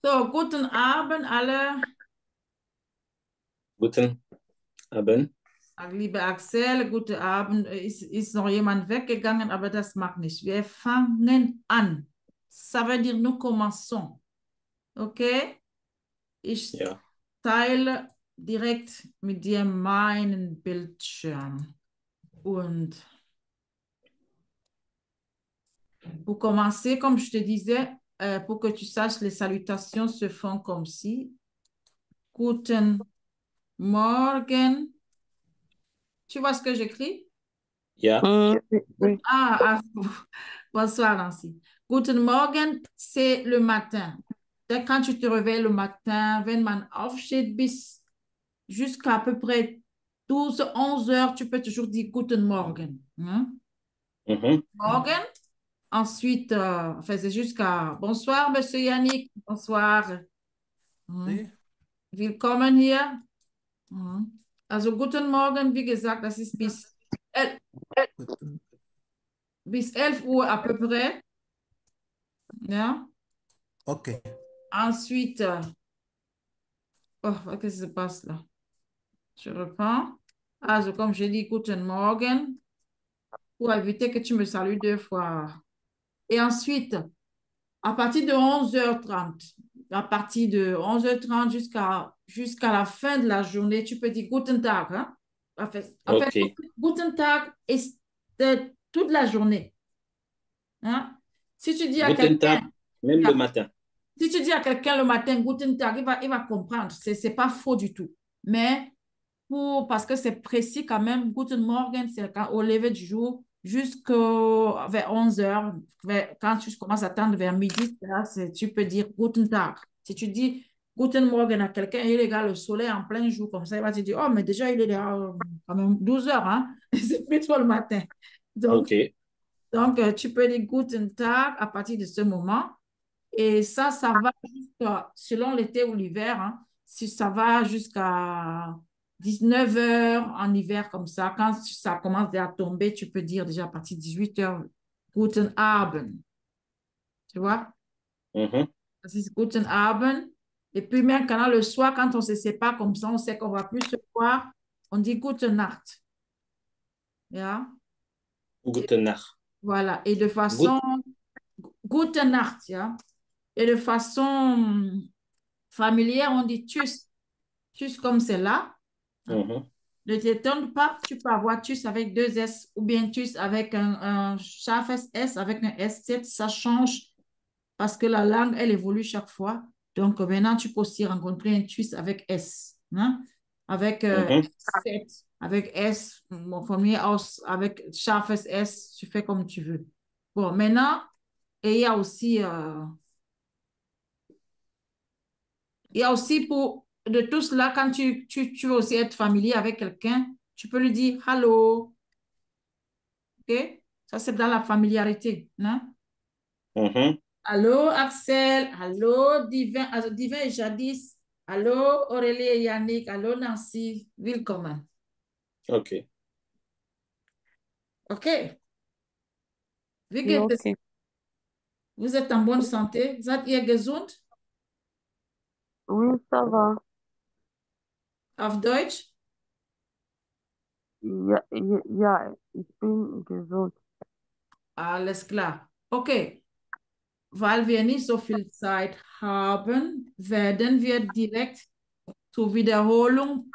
So, guten Abend alle. Guten Abend. Liebe Axel, guten Abend. Ist noch jemand weggegangen, aber das macht nichts. Wir fangen an. Ça veut dire nous commençons. Okay? Ich Ja. teile direkt mit dir meinen Bildschirm. Und pour commencer, comme je te disais, pour que tu saches, les salutations se font comme ci. Guten Morgen. Tu vois ce que j'écris? Ja. Oui. Ah, bonsoir Nancy. Guten Morgen, c'est le matin. Dès quand tu te réveilles le matin, wenn man aufsteht bis jusqu'à peu près 12, 11 heures, tu peux toujours dire Guten Morgen. Hein? Mhm. Morgen. Ensuite, enfin, c'est jusqu'à bonsoir, Monsieur Yannick. Bonsoir. Hein? Nee. Willkommen hier. Hein? Also, Guten Morgen, wie gesagt, das ist bis 11 Uhr à peu près. Ja? Ok. Ensuite, oh, qu'est-ce qui se passe là? Je reprends. Also, comme je dis, Guten Morgen, pour éviter que tu me salues deux fois. Et ensuite, à partir de 11h30, à partir de 11h30 jusqu'à la fin de la journée, tu peux dire Guten Tag. Hein? En fait, Ok. Guten Tag est toute la journée. Hein? Si tu dis à Guten Tag, quelqu'un, même le matin. si tu dis à quelqu'un le matin, Guten Tag, il va comprendre. C'est pas faux du tout. Mais parce que c'est précis quand même, Guten Morgen, c'est au lever du jour vers 11 heures. Quand tu commences à attendre vers midi, là, tu peux dire Guten Tag. Si tu dis Guten Morgen à quelqu'un, il regarde le soleil en plein jour comme ça, il va te dire, oh, mais déjà, il est là quand même 12 heures, hein? C'est plutôt le matin. Donc, Ok. tu peux dire Guten Tag à partir de ce moment. Et ça va jusqu'à, selon l'été ou l'hiver, hein, si ça va jusqu'à 19 heures en hiver comme ça. Quand ça commence à tomber, tu peux dire déjà à partir de 18 heures, Guten Abend. Tu vois? Mhm. Ça, c'est Guten Abend. Et puis même quand le soir, quand on se sépare comme ça, on sait qu'on ne va plus se voir, on dit Gute Nacht. Yeah? Et Guten Nacht. voilà. Et de Gut. façon, Gute Nacht, yeah? Et de façon familière, on dit Tschüss. Tschüss comme c'est là. Hein. Mhm. Ne t'étonne pas, tu peux avoir TUS avec deux S ou bien TUS avec un scharfes S avec un S7, ça change parce que la langue, elle évolue chaque fois. Donc maintenant, tu peux aussi rencontrer un TUS avec S, hein? Avec Mhm. S7, avec S, mon premier os, avec scharfes S, tu fais comme tu veux. Bon, maintenant, et il y a aussi pour de tout cela, quand tu veux aussi être familier avec quelqu'un, tu peux lui dire Hello, OK? Ça, c'est dans la familiarité. Hein? Mhm. Allô, Axel. Allô, Divin. Also, Divin et Jadis. Allô, Aurélie et Yannick. Allô, Nancy. Willkommen. Ok. OK. Wie geht es? Ok. Vous êtes en bonne santé? Seid ihr gesund? Oui, ça va. Auf Deutsch? Ja, ja, ja, ich bin gesund. Alles klar. Okay. Weil wir nicht so viel Zeit haben, werden wir direkt zur Wiederholung.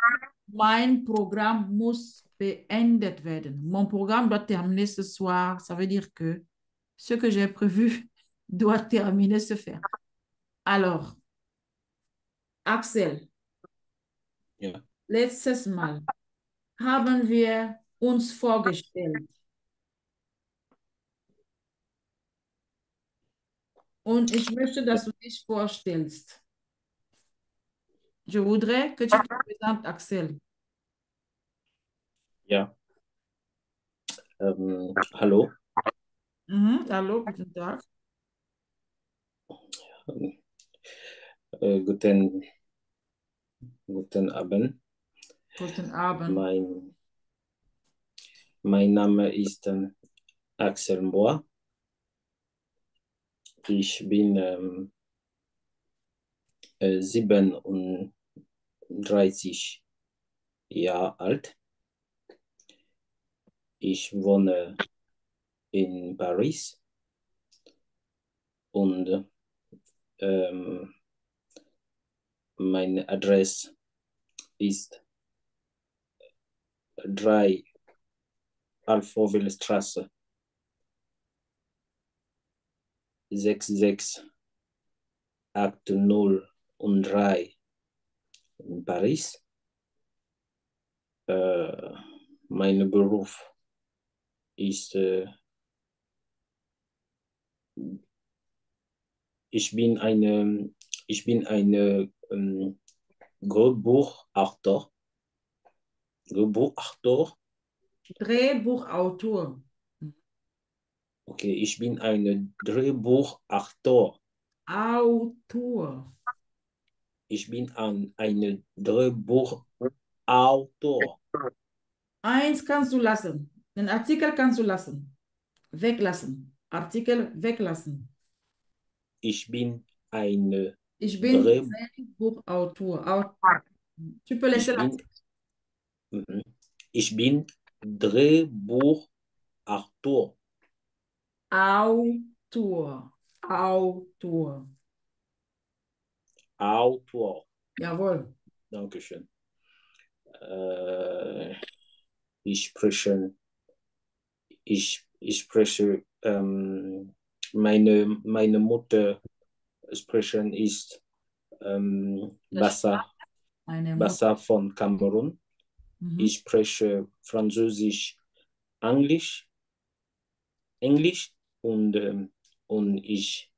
Mein Programm muss beendet werden. Mon programme doit terminer ce soir. Ça veut dire que ce que j'ai prévu doit terminer, se faire. Alors, Axel, Ja. letztes Mal haben wir uns vorgestellt. Und ich möchte, dass du dich vorstellst. Je voudrais que tu te présentes, Axel. Ja. Hallo. Hallo, guten Tag. Guten, guten Abend. Guten Abend. Mein Name ist Axel Mohr. Ich bin 37 Jahre alt. Ich wohne in Paris und meine Adresse ist 3 Alphaville-Straße 66803 in Paris. Mein Beruf ist, ich bin eine Drehbuchautor. Drehbuchautor. Okay, ich bin ein Drehbuchautor. Autor. Ich bin ein Drehbuchautor. Eins kannst du lassen. Den Artikel kannst du lassen. Weglassen. Artikel weglassen. Ich bin ein Ich bin Dreh- Drehbuchautor. Tu peux laisser ich bin, la... ich bin Drehbuchautor. Autor. Autor. Autor. Jawohl. Dankeschön. Ich spreche, ich spreche, meine Mutter sprechen ist Bassa, Eine Mutter. Bassa von Kamerun. Mhm. Ich spreche Französisch, Englisch und ich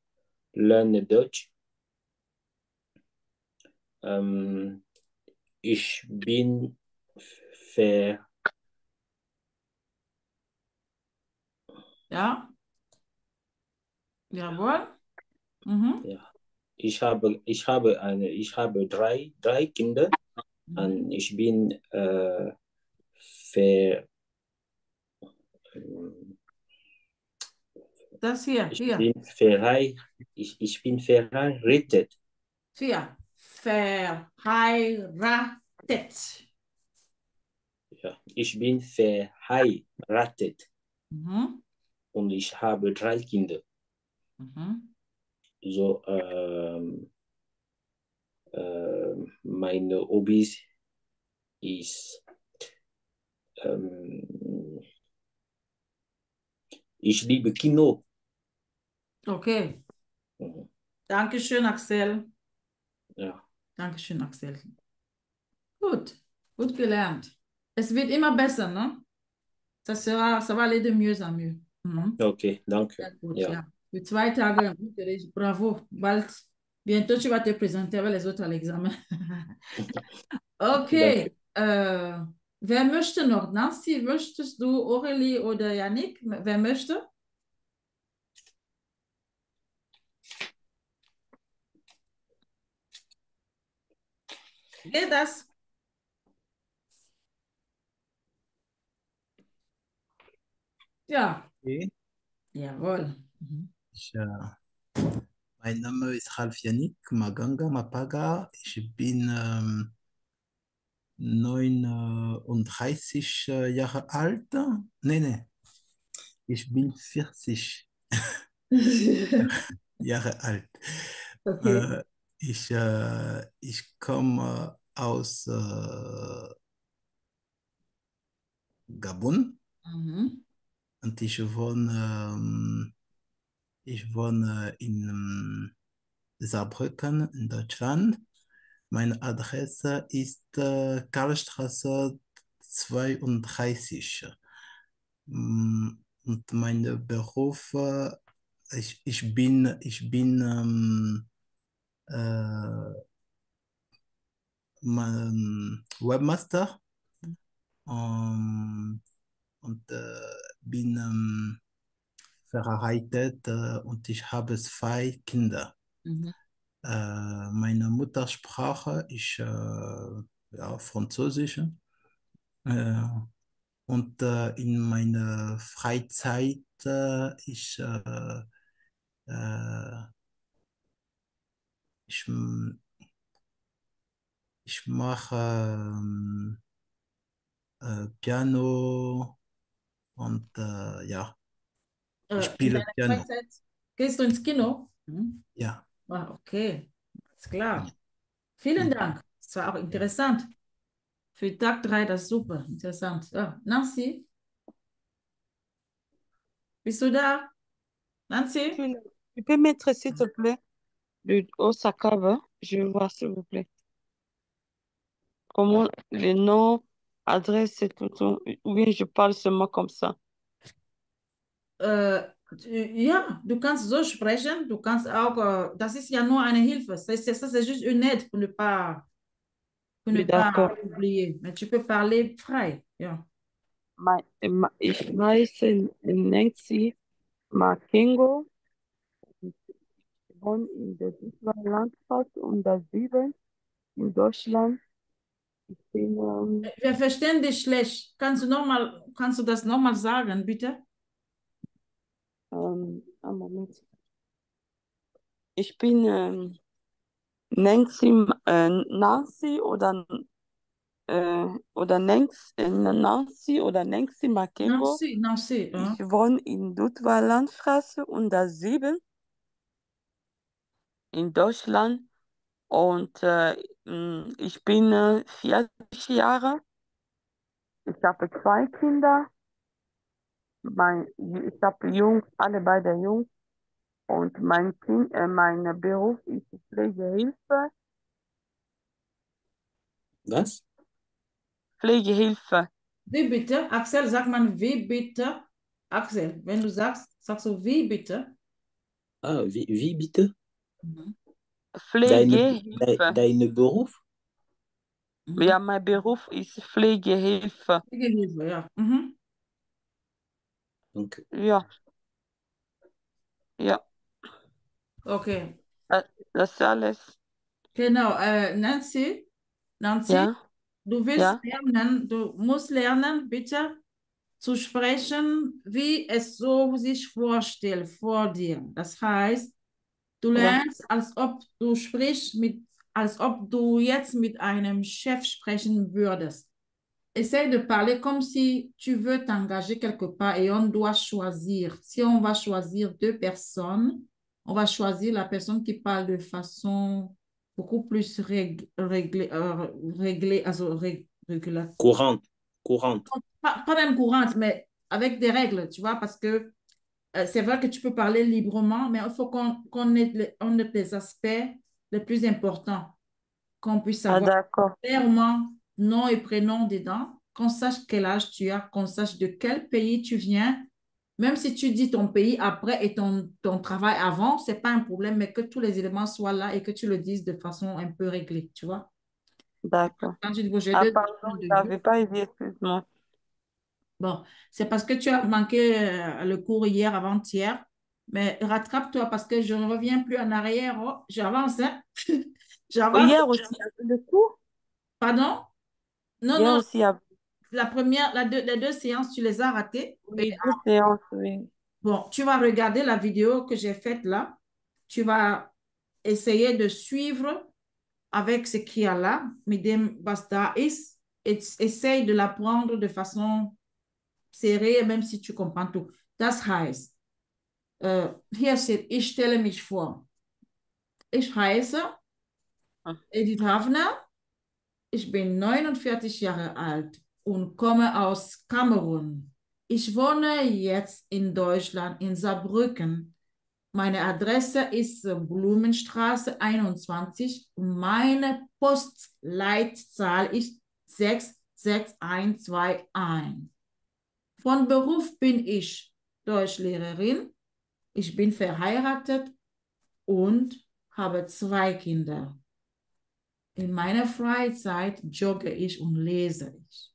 lerne Deutsch. Ich bin ver Ja. Jawohl. Mhm. ja. Ich habe drei Kinder und ich bin ver, Das hier. ich Hier. bin ich bin verheiratet. Vier. Verheiratet. Ja, ich bin verheiratet Mhm. und ich habe 3 Kinder. Mhm. So, meine Hobbys ist, ich liebe Kino. Okay. Mhm. Dankeschön, Axel. Ja, Dankeschön, Axel. Gut. Gut gelernt. Es wird immer besser, ne? Ça va aller de mieux en mieux. Mhm. okay, Sehr danke. gut, Ja, ja. Für 2 Tage, bravo. Bald, bientôt, tu vas te présenter avec les autres à l'examen. Okay. danke. Wer möchte noch? Nancy, möchtest du, Aurélie oder Yannick? Wer möchte? Geht das? Ja. Okay. Jawohl. Mhm. Ich, mein Name ist Ralf Yannick Maganga Mapaga. Ich bin 39 Jahre alt. Nee, ich bin 40 Jahre alt. Okay. Ich komme aus Gabun Mhm. und ich wohne in Saarbrücken in Deutschland. Meine Adresse ist Karlstraße 32. Und mein Beruf, ich bin Webmaster und bin verheiratet und ich habe 2 Kinder. Mhm. Meine Muttersprache ist ja, Französisch. Äh, und in meiner Freizeit äh, ich Ich mache Piano und ja, ich In spiele deiner Piano. Freizeit gehst du ins Kino? Ja. Ah, okay, ist Ja. klar. Vielen Mhm. Dank. Das war auch Ja. interessant. Für Tag 3, das ist super. Interessant. Ja. Nancy, bist du da? Nancy? Tu peux mettre, s'il te plaît, le Osaka, va? Je veux voir, s'il vous plaît. Comment les noms, adresse et tout, ou bien je parle seulement comme ça. Äh, ja, du kannst so sprechen. Du kannst auch, das ist ja nur eine Hilfe. C'est juste une aide pour ne Oui, pas d'accord. oublier. Mais tu peux parler frei. Ja. Ich heiße Nancy Makengo. Ich wohne in der Südlichen Landstadt und das Sieben in Deutschland. Ich bin, Wir verstehen dich schlecht. Kannst du das nochmal sagen, bitte? einen Moment. Ich bin Nancy oder Nancy Makengo. Nancy, Nancy. Ich Hein? wohne in Dudwa Landstraße und das 7 in Deutschland und ich bin 40 Jahre. Ich habe 2 Kinder. Ich habe Jungs, alle beide Jungs. Und mein Beruf ist Pflegehilfe. Was? Pflegehilfe. Wie bitte? Axel, sag mal, wie bitte? Axel, wenn du sagst du wie bitte? Ah, wie bitte? Mhm. Pflegehilfe. Deine Beruf? Mhm. Ja, mein Beruf ist Pflegehilfe. Pflegehilfe, ja. Mhm. Donc, Ja, ja, Okay. das ist alles. Genau. Nancy, Ja, du willst ja, lernen, du musst lernen, bitte zu sprechen, wie es so sich vorstellt vor dir. Das heißt, du ja, lernst, als ob du jetzt mit einem Chef sprechen würdest. Essaye de parler comme si tu veux t'engager quelque part et on doit choisir. Si on va choisir deux personnes, on va choisir la personne qui parle de façon beaucoup plus réglée, also courante. Courante. pas même courante, mais avec des règles, tu vois, parce que c'est vrai que tu peux parler librement, mais il faut qu'on ait les aspects les plus importants, qu'on puisse ah, savoir d'accord, clairement nom et prénom dedans, qu'on sache quel âge tu as, qu'on sache de quel pays tu viens. Même si tu dis ton pays après et ton travail avant, c'est pas un problème, mais que tous les éléments soient là et que tu le dises de façon un peu réglée, tu vois. d'accord. Quand tu dis, bon, j'ai Ah, deux pardon, demandes je de jeu. n'avais pas idée, excuse-moi. Bon, c'est parce que tu as manqué le cours hier, avant-hier, mais rattrape-toi parce que je ne reviens plus en arrière. Oh, j'avance, hein? J'avance. Hier aussi, il y avait le cours. Pardon? Non, Hier non, aussi, il y avait les deux séances, tu les as ratées. Et oui, 2 séances, oui. bon, tu vas regarder la vidéo que j'ai faite là. Tu vas essayer de suivre avec ce qu'il y a là. Mit dem, was da ist. Et essaye de l'apprendre de façon serrée, même si tu comprends tout. Das heißt, hier steht, ich stelle mich vor. Ich heiße Ah, Edith Havner. Ich bin 49 Jahre alt und komme aus Kamerun. Ich wohne jetzt in Deutschland, in Saarbrücken. Meine Adresse ist Blumenstraße 21 und meine Postleitzahl ist 66121. Von Beruf bin ich Deutschlehrerin. Ich bin verheiratet und habe 2 Kinder. In meiner Freizeit jogge ich und lese ich.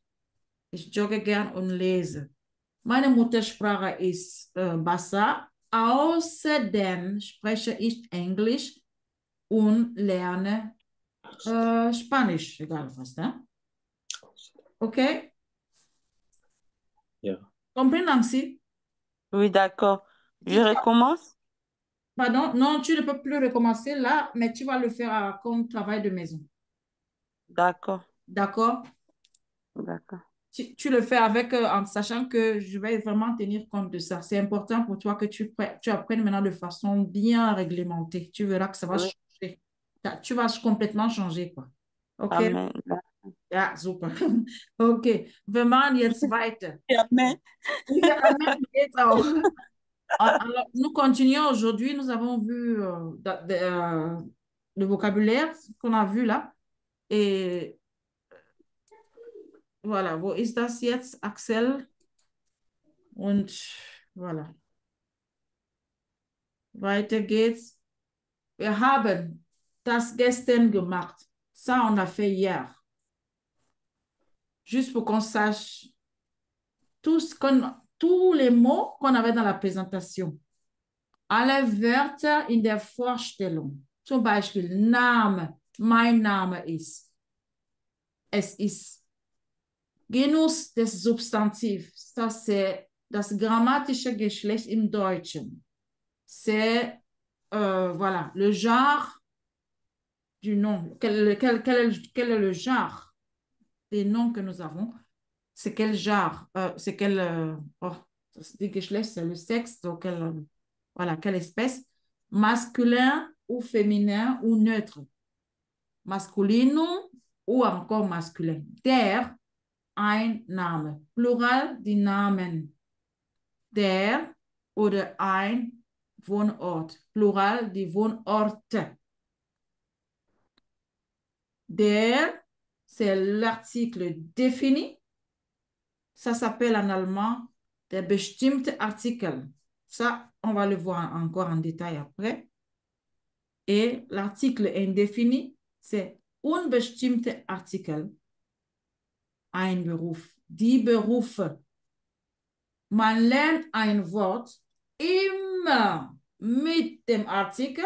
Ich jogge gern und lese. Meine Muttersprache ist Bassa. Außerdem spreche ich Englisch und lerne Spanisch, egal was, ne? Okay? Yeah. Compris, Nancy? oui, d'accord. Je Dis-toi, recommence? pardon, non, tu ne peux plus recommencer là, mais tu vas le faire comme travail de maison. D'accord, D'accord? d'accord. Tu le fais avec, en sachant que je vais vraiment tenir compte de ça. C'est important pour toi que tu apprennes maintenant de façon bien réglementée. Tu verras que ça va Oui, changer. Tu vas complètement changer, quoi. OK? amen. Ja, super. OK. Wir machen jetzt weiter. Amen. Ja, Amen geht auch. Alors, nous continuons aujourd'hui. Nous avons vu le vocabulaire qu'on a vu là. Et voilà, wo ist das jetzt, Axel? Und voilà, weiter geht's. Wir haben das gestern gemacht. Ça, on a fait hier. Juste pour qu'on sache tous les mots qu'on avait dans la présentation. Alle Wörter in der Vorstellung. Zum Beispiel Name. Mein Name ist. Es ist. Genus des Substantivs. Ça, c'est das grammatische Geschlecht im Deutschen. C'est, voilà, le genre du nom. Quel est le genre des noms que nous avons? C'est quel genre? C'est quel, oh, das Geschlecht, c'est le sexe, donc voilà, quelle espèce? Masculin ou féminin ou neutre? Masculinum ou encore masculin? Der, ein Name. Plural, die Namen. Der oder ein Wohnort. Plural, die Wohnorte. Der, c'est l'article défini. Ça s'appelle en allemand der bestimmte Artikel. Ça, on va le voir encore en détail après. Et l'article indéfini, c'est unbestimmte Artikel. Ein Beruf. Die Berufe. Man lernt ein Wort immer mit dem Artikel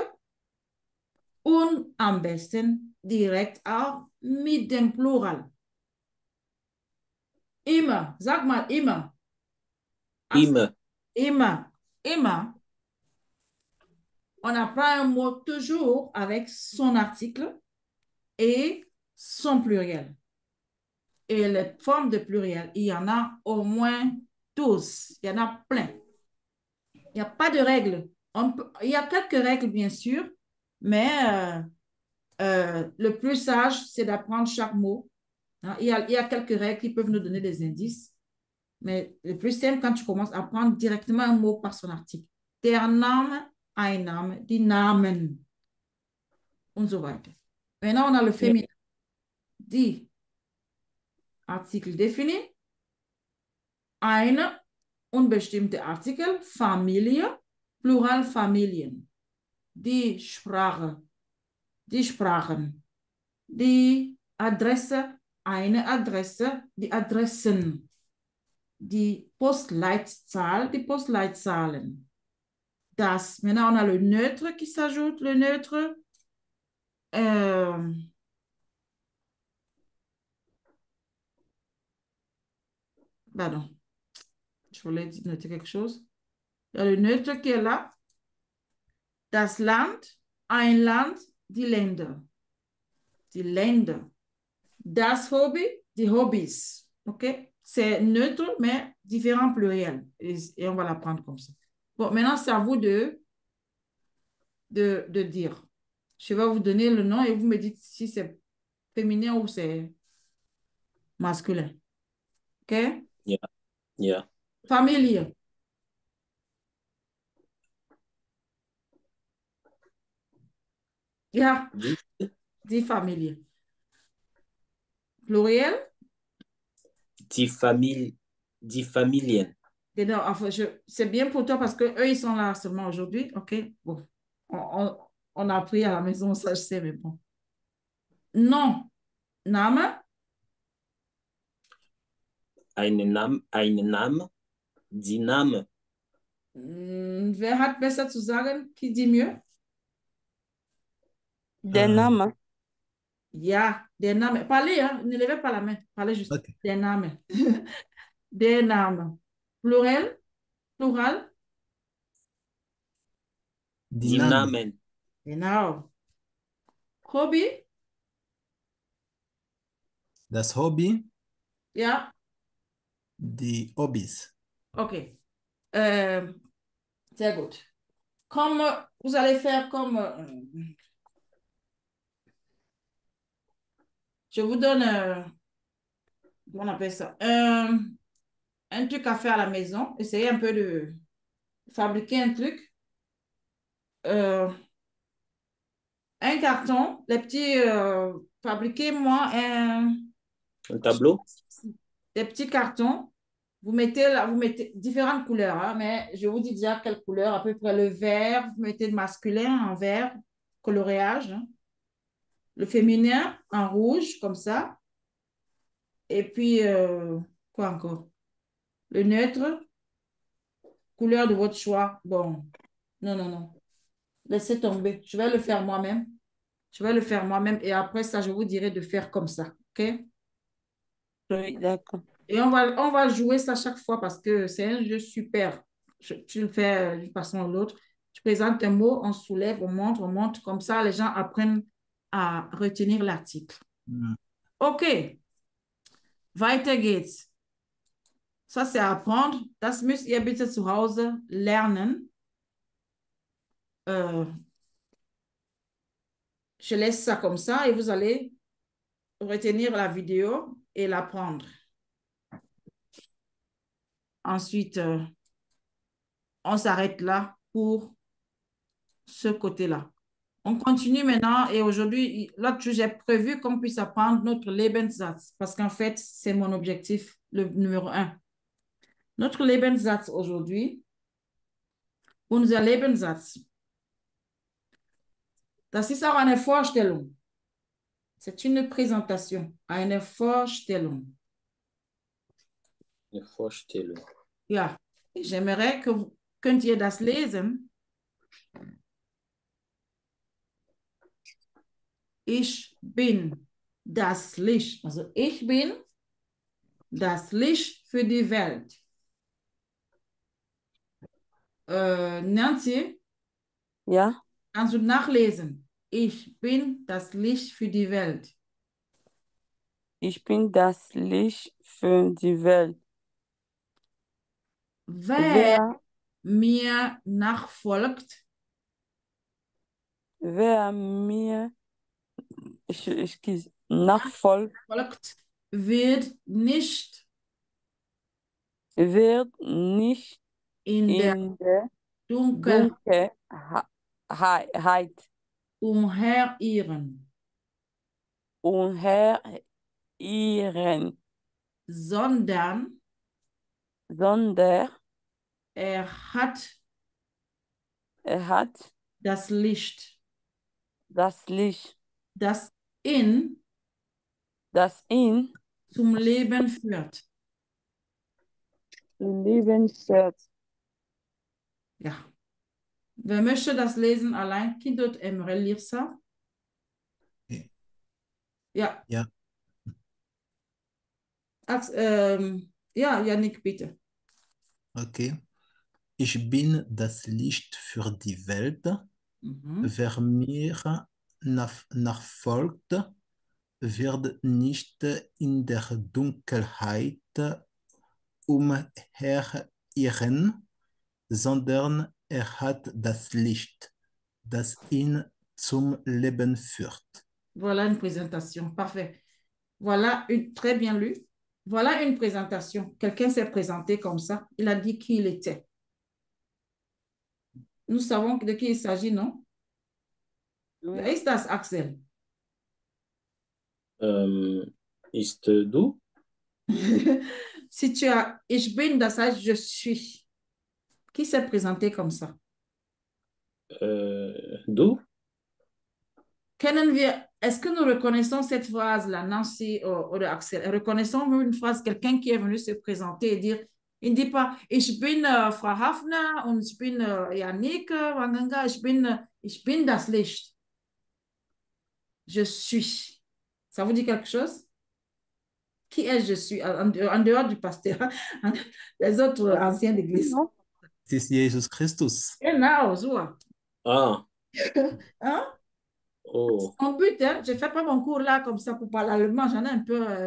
und am besten direkt auch mit dem Plural. Immer, sag mal immer. Immer. Immer, immer. On apprend un mot toujours avec son article et son pluriel. Et les formes de pluriel, il y en a au moins 12. Il y en a plein. Il n'y a pas de règles. Il y a quelques règles, bien sûr, mais le plus sage, c'est d'apprendre chaque mot. Hein, il y a quelques règles qui peuvent nous donner des indices, mais le plus simple, quand tu commences à apprendre directement un mot par son article. Der Name, ein Name, die Namen und so weiter. Maintenant, on a le féminin. Die, Artikel défini, eine unbestimmte Artikel, Familie, Plural Familien. Die Sprache, die Sprachen, die Adresse, eine Adresse, die Adressen, die Postleitzahl, die Postleitzahlen. Das, maintenant on a le neutre qui s'ajoute, le neutre. Pardon, je voulais noter quelque chose. Il y a le neutre qui est là. Das Land, ein Land, die Länder. Die Länder. Das Hobby, die Hobbys. OK? C'est neutre, mais différent pluriel. Et on va l'apprendre comme ça. Bon, maintenant, c'est à vous de dire. Je vais vous donner le nom et vous me dites si c'est féminin ou c'est masculin. OK? Yeah. Yeah. Familie. Ja, die Familie. Pluriel? Die Familien. Enfin, c'est bien pour toi parce qu'eux, ils sont là seulement aujourd'hui. OK? Bon. On a appris à la maison, ça je sais, mais bon. Non. Name? Einen Name, die Name. Wer hat besser zu sagen? Qui dit mieux? Der Name. Ja, der Name. Parlez, hein? Ne levez pas la main. Parlez juste. Ok. Der Name. Der Name. Pluriel? Plural? Die Namen. Genau. Hobby? Das Hobby, Ja, die Hobbys. ok. Sehr gut. Comme vous allez faire comme, je vous donne, comment on appelle ça, un truc à faire à la maison. Essayez un peu de fabriquer un truc. Euh, un carton, les petits, fabriquez-moi Un tableau? des petits cartons. Vous mettez là, vous mettez différentes couleurs, hein, mais je vous dis déjà quelle couleur, à peu près le vert, vous mettez le masculin en vert, coloréage, hein. Le féminin en rouge, comme ça. Et puis, quoi encore? Le neutre, couleur de votre choix. Bon, non, non, non. Laissez tomber. Je vais le faire moi-même. Je vais le faire moi-même et après ça, je vous dirai de faire comme ça. OK? Oui, d'accord. Et on va jouer ça chaque fois parce que c'est un jeu super. Tu le fais d'une façon ou l'autre. Tu présentes un mot, on soulève, on montre. Comme ça, les gens apprennent à retenir l'article. Mm. OK. Weiter geht's. Ça, c'est apprendre. Das müsst ihr bitte zu Hause lernen. Je laisse ça comme ça et vous allez retenir la vidéo et l'apprendre. Ensuite, on s'arrête là pour ce côté-là. On continue maintenant et aujourd'hui, l'autre jour, j'ai prévu qu'on puisse apprendre notre Lebenssatz parce qu'en fait, c'est mon objectif, le numéro 1. Notre Lebenssatz aujourd'hui, unser Lebenssatz, das ist auch eine Vorstellung. C'est une présentation, eine Vorstellung. Une Vorstellung. Ja, j'aimerais que vous, könnt ihr das lesen? Ich bin das Licht. Also ich bin das Licht für die Welt. Nancy, Ja, kannst du nachlesen? Ich bin das Licht für die Welt. ich bin das Licht für die Welt. Wer Wer, mir nachfolgt, wer mir nachfolgt, folgt, wird nicht wird nicht in der in der Dunkelheit Dunkelheit umherirren, umherirren, sondern sondern er hat er hat das Licht, das Licht, das ihn das ihn zum Leben führt. Leben führt. Ja. Wer möchte das lesen allein? Qui d'autre aimerait lire ça? Okay. Ja. Ja, Ja, Yannick, bitte. okay. Ich bin das Licht für die Welt. Mhm. Wer mir nachfolgt, wird nicht in der Dunkelheit umherirren, sondern er hat das Licht, das ihn zum Leben führt. Voilà une présentation. Parfait. Voilà une, très bien lu. Voilà une présentation. Quelqu'un s'est présenté comme ça. Il a dit qui il était. Nous savons de qui il s'agit, non? Oui. Wer ist das, Axel? Ist du? Si tu as Ich bin, das heißt je suis. Qui s'est présenté comme ça? Du? Kennen wir, est-ce que nous reconnaissons cette phrase-là, Nancy ou Axel? Reconnaissons une phrase, quelqu'un qui est venu se présenter et dire, il ne dit pas, ich bin Frau Hafner und ich bin Yannick Wanganga, ich bin das Licht. Je suis. Ça vous dit quelque chose? Qui est je suis? En dehors du pasteur, les autres anciens d'église. Non? Es ist Jesus Christus. Genau, so. Ah, Hein? Oh. Mon but, hein, je ne fais pas mon cours là comme ça pour parler allemand. J'en ai un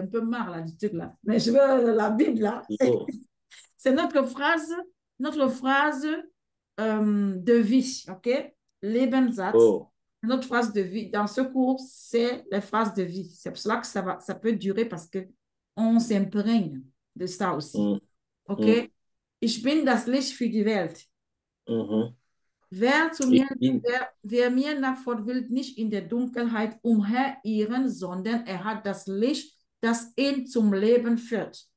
peu marre là, du truc là. Mais je veux la Bible là. Oh. C'est notre phrase de vie, OK? Lebenssatz. Oh. Notre phrase de vie. Dans ce cours, c'est les phrases de vie. C'est pour cela que ça peut durer parce que on s'imprègne de ça aussi. Mm, OK? mm, Ich bin das Licht für die Welt. mhm. Wer zu Ich mir, bin, wer mir nachfolgt, will nicht in der Dunkelheit umherirren, sondern er hat das Licht, das ihn zum Leben führt.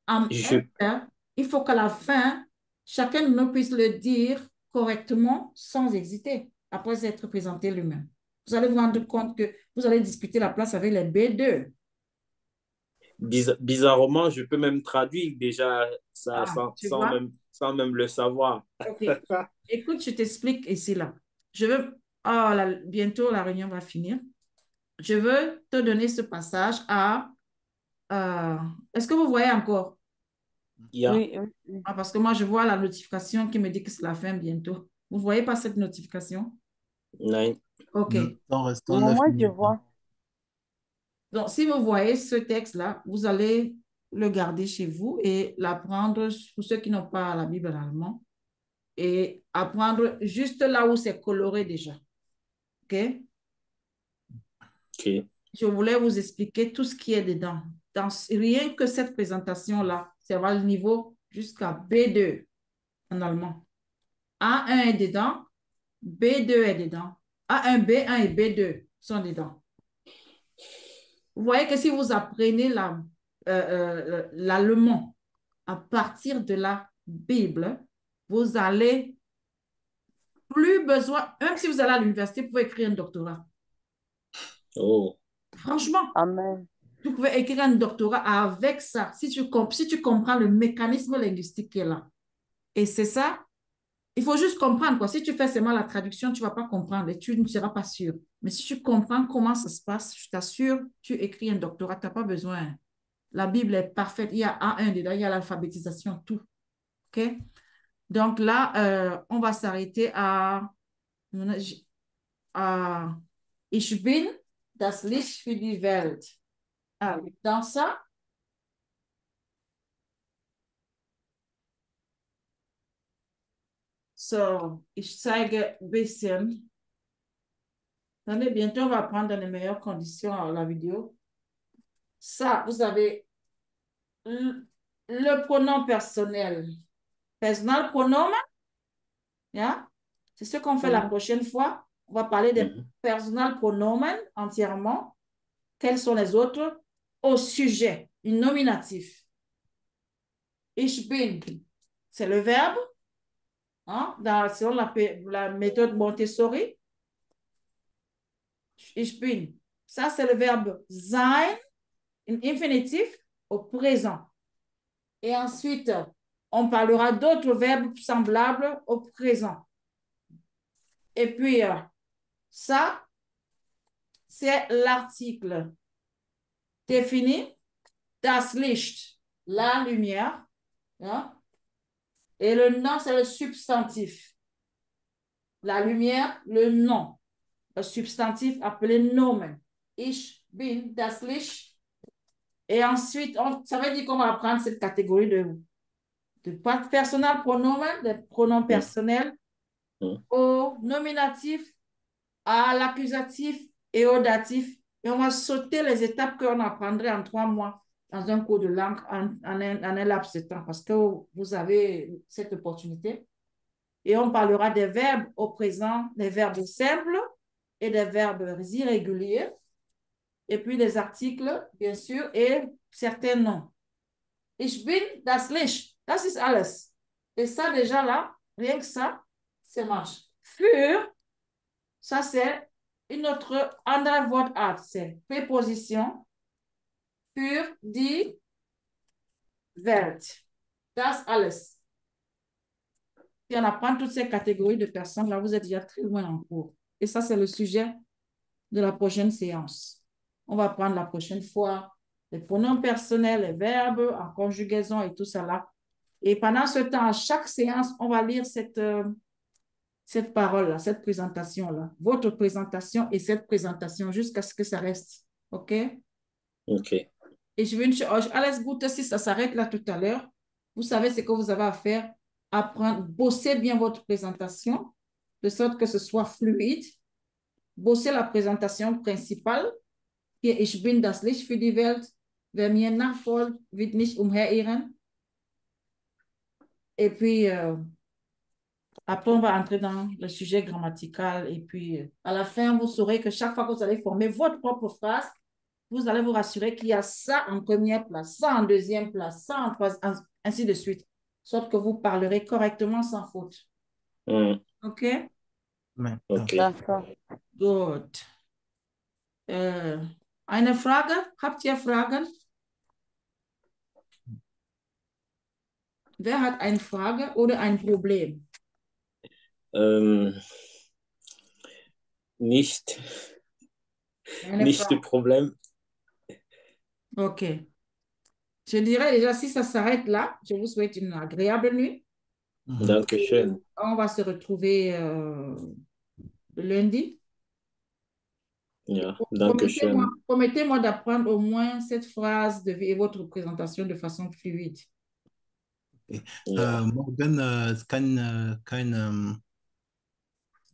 Am je, Ende, il faut qu'à la fin, chacun de nous puisse le dire correctement sans hésiter, après être présenté lui-même. Vous allez vous rendre compte que vous allez disputer la place avec les B2. bizarrement, je peux même traduire déjà ça Ah, sans, tu vois? sans même le savoir. OK. Écoute, je t'explique ici, là. Je veux... Ah, bientôt, la réunion va finir. Je veux te donner ce passage à... est-ce que vous voyez encore? Ja, Oui, oui, oui. Ah, parce que moi, je vois la notification qui me dit que c'est la fin bientôt. Vous ne voyez pas cette notification? nein. OK. Le temps restant Au 9 moins, je minutes. vois. Donc, si vous voyez ce texte-là, vous allez le garder chez vous et l'apprendre pour ceux qui n'ont pas la Bible en allemand et apprendre juste là où c'est coloré déjà. OK? Ok. Je voulais vous expliquer tout ce qui est dedans. Dans, rien que cette présentation-là, ça va le niveau jusqu'à B2 en allemand. A1 est dedans, B2 est dedans. A1, B1 et B2 sont dedans. Vous voyez que si vous apprenez l'allemand à partir de la Bible, vous allez plus besoin, même si vous allez à l'université, vous pouvez écrire un doctorat. Oh. Franchement, Amen. vous pouvez écrire un doctorat avec ça, si tu comprends le mécanisme linguistique qui est là. Et c'est ça, il faut juste comprendre, quoi. Si tu fais seulement la traduction, tu ne vas pas comprendre et tu ne seras pas sûr. Mais si tu comprends comment ça se passe, je t'assure, tu écris un doctorat, tu n'as pas besoin. La Bible est parfaite. Il y a A1 dedans, il y a l'alphabétisation, tout. OK? Donc là, on va s'arrêter à Ich bin das Licht für die Welt. Ah, dans ça, so, ich zeige ein bisschen. Attendez, bientôt, on va prendre dans les meilleures conditions la vidéo. Ça, vous avez le pronom personnel. Personal pronomen, yeah? C'est ce qu'on fait la prochaine fois. On va parler des Mhm. personal pronomen entièrement. Quels sont les autres? Au sujet, une nominatif. Ich bin, c'est le verbe, hein, selon la méthode Montessori. Ich bin, ça c'est le verbe sein, un infinitif au présent. Et ensuite, on parlera d'autres verbes semblables au présent. Et puis, ça, c'est l'article. Défini, das Licht, la lumière. Hein? Et le nom, c'est le substantif. La lumière, le nom. Le substantif appelé Nomen. Ich bin das Licht. Et ensuite, ça veut dire qu'on va apprendre cette catégorie de personnel pronomen, des pronoms personnels, au nominatif, à l'accusatif et au datif. Et on va sauter les étapes qu'on apprendrait en 3 mois dans un cours de langue en un laps de temps parce que vous avez cette opportunité. Et on parlera des verbes au présent, des verbes simples et des verbes irréguliers. Et puis les articles, bien sûr, et certains noms. Ich bin das Licht. Das ist alles. Et ça, déjà là, rien que ça marche. Für, ça c'est une autre andere Wortart, c'est préposition. Für die Welt. Das alles. Si on apprend toutes ces catégories de personnes, là, vous êtes déjà très loin en cours. Et ça, c'est le sujet de la prochaine séance. On va prendre la prochaine fois les pronoms personnels, les verbes en conjugaison et tout ça là. Et pendant ce temps, à chaque séance, on va lire cette parole-là, cette présentation-là. Votre présentation et cette présentation jusqu'à ce que ça reste. OK? OK. Et je veux une chose, à l'aise si ça s'arrête là tout à l'heure, vous savez ce que vous avez à faire. Apprendre, bosser bien votre présentation, de sorte que ce soit fluide. Bosser la présentation principale. Hier, ich bin das Licht für die Welt. Wer mir nachfolgt, wird nicht umherirren. Et puis, après, on va entrer dans le sujet grammatical. Et puis, à la fin, vous saurez que chaque fois que vous allez former votre propre phrase, vous allez vous rassurer qu'il y a ça en première place, ça en deuxième place, ça en troisième, ainsi de suite. Sorte que vous parlerez correctement sans faute. Mm. OK? OK. D'accord. Gut. Eine Frage? Habt ihr Fragen? Wer hat eine Frage oder ein Problem? Ähm, nicht, Eine nicht de Frage. problème. OK. Je dirais déjà, si ça s'arrête là, je vous souhaite une agréable nuit. Dankeschön. On va se retrouver lundi. Ja, Promettez-moi, Dankeschön. promettez-moi d'apprendre au moins cette phrase et votre présentation de façon fluide. Ja. Morgan,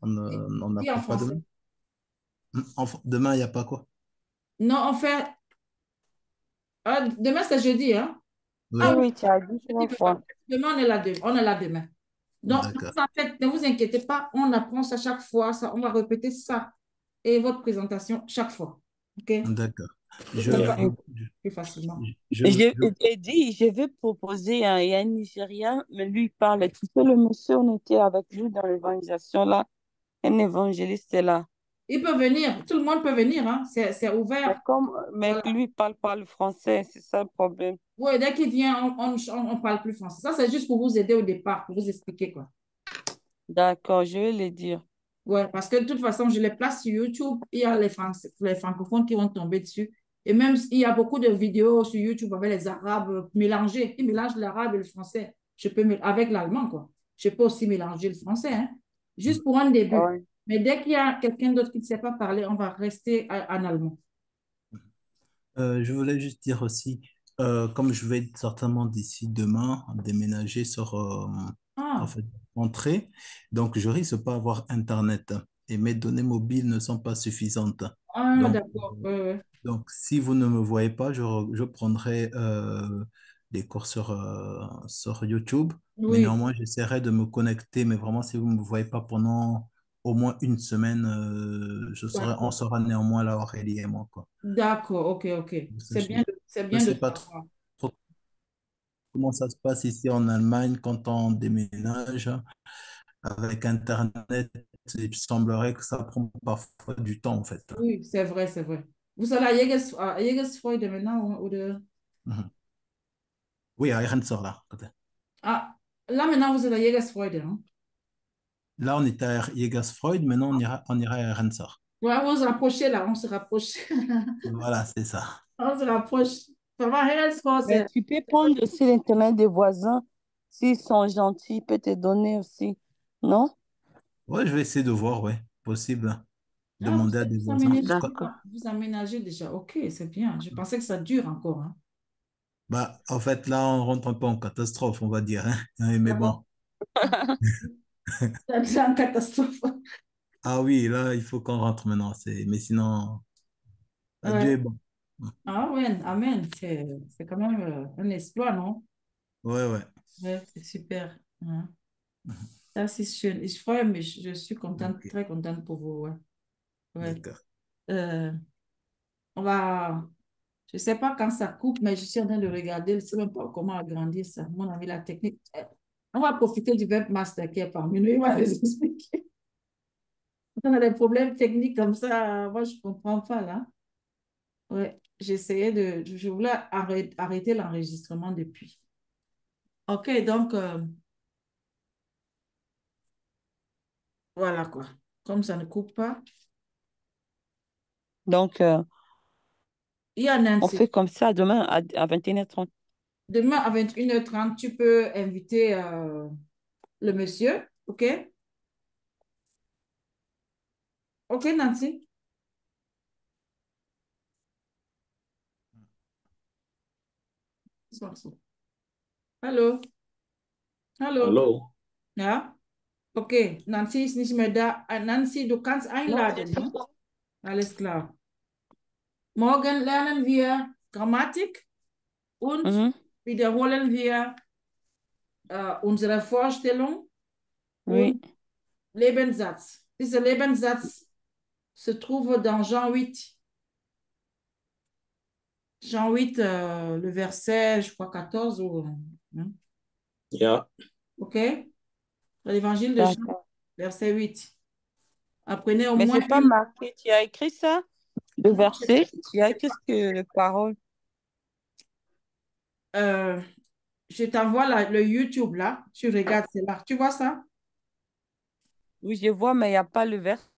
on Oui, en n'apprend pas français. demain. Demain, il n'y a pas quoi? Non, en fait, demain c'est jeudi, hein? Oui, Ah Oui, oui, oui, tu as dit jeudi, trois fois. demain on est là, on est là demain. Donc, d'accord. en fait, ne vous inquiétez pas, on apprend ça chaque fois, ça, on va répéter ça et votre présentation chaque fois. OK? D'accord. Vous Je, savez Ja. plus facilement. J'ai dit, je vais proposer, il y a un Nigérien, mais lui, il parle. Tu sais, le monsieur, on était avec lui dans l'évangélisation là. Un évangéliste est là. Il peut venir, tout le monde peut venir, hein? C'est ouvert. Mais Voilà. lui, il parle pas le français, c'est ça le problème. Oui, dès qu'il vient, on parle plus français. Ça, c'est juste pour vous aider au départ, pour vous expliquer quoi. D'accord, je vais le dire. Ouais, parce que de toute façon, je les place sur YouTube. Il y a les francophones qui vont tomber dessus. Et même, il y a beaucoup de vidéos sur YouTube avec les arabes mélangés. Ils mélangent l'arabe et le français. Avec l'allemand, quoi. Je peux aussi mélanger le français, hein. Juste pour un début. Ouais. Mais dès qu'il y a quelqu'un d'autre qui ne sait pas parler, on va rester en allemand. Je voulais juste dire aussi, comme je vais certainement d'ici demain déménager en Ah, fait, rentrer, donc je risque de pas avoir Internet et mes données mobiles ne sont pas suffisantes. ah Donc, d'accord. Ouais, ouais. donc, si vous ne me voyez pas, je prendrai des cours sur YouTube, mais Oui, néanmoins, j'essaierai de me connecter. Mais vraiment, si vous ne me voyez pas pendant au moins une semaine, on d'accord. sera néanmoins là, Aurélie et moi, quoi. D'accord, ok, ok. C'est Je bien de sais pas savoir. trop comment ça se passe ici en Allemagne quand on déménage avec Internet. Il semblerait que ça prend parfois du temps, en fait. Oui, c'est vrai, c'est vrai. Vous allez à Jägersfreude maintenant ou. Mhm. Oui, à Ehrensor, là. Ah, là maintenant vous êtes à Jägersfreude, hein? Là, on est à Jägersfreud, maintenant on ira à Ehrensor. Ouais, on se rapprocher là, on se rapproche. Voilà, c'est ça. On se rapproche. Ça va, Jägersfreude, Mais tu peux prendre aussi l'Internet des voisins. S'ils sont gentils, ils peuvent te donner aussi. Non? Ouais, je vais essayer de voir, ouais, possible. Ah, Demander à des vous voisins. aménagez, D'accord. vous aménagez déjà. Ok, c'est bien. Je pensais que ça dure encore, hein. Bah, en fait, là, on rentre un peu en catastrophe, on va dire, hein. Mais Ah bon? bon. C'est déjà une catastrophe. Ah oui, là, il faut qu'on rentre maintenant. Mais sinon, Ouais. adieu est bon. Ah ouais, amen. C'est quand même un exploit, non? Ouais, ouais. Ouais, c'est super. Hein. Das ist schön. Ich freue mich. Je suis contente, Ok, très contente pour vous. Ouais. Ouais. d'accord. Euh, on va. Je ne sais pas quand ça coupe, mais je suis en train de regarder. Je ne sais même pas comment agrandir ça. Mon ami, la technique. On va profiter du webmaster qui est parmi nous. Il va nous expliquer. Quand on a des problèmes techniques comme ça, moi, je ne comprends pas là. Ouais. J'essayais de. Je voulais arrêter l'enregistrement depuis. OK, donc, voilà quoi. Comme ça ne coupe pas. Donc, Il y a on Nancy. fait comme ça demain à 21h30. Demain à 21h30, tu peux inviter le monsieur, OK? OK, Nancy? Hallo? Hallo? Hallo? Ja? Okay, Nancy ist nicht mehr da. Nancy, du kannst Non, einladen, ne? Alles klar. Morgen lernen wir Grammatik und Mhm. wiederholen wir unsere Vorstellung Oui. und Lebenssatz. Dieser Lebenssatz se trouve dans Jean 8. Jean 8, le verset, je crois, 14 ou... hein, Ja, OK? L'évangile de Jean, D'accord. verset 8. Apprenez au Mais moins c'est pas une... marqué. Tu as écrit ça, le verset? Tu as écrit ce que les paroles. Euh, je t'envoie le YouTube là. Tu regardes, c'est là. Tu vois ça? Oui, je vois, mais il n'y a pas le verset.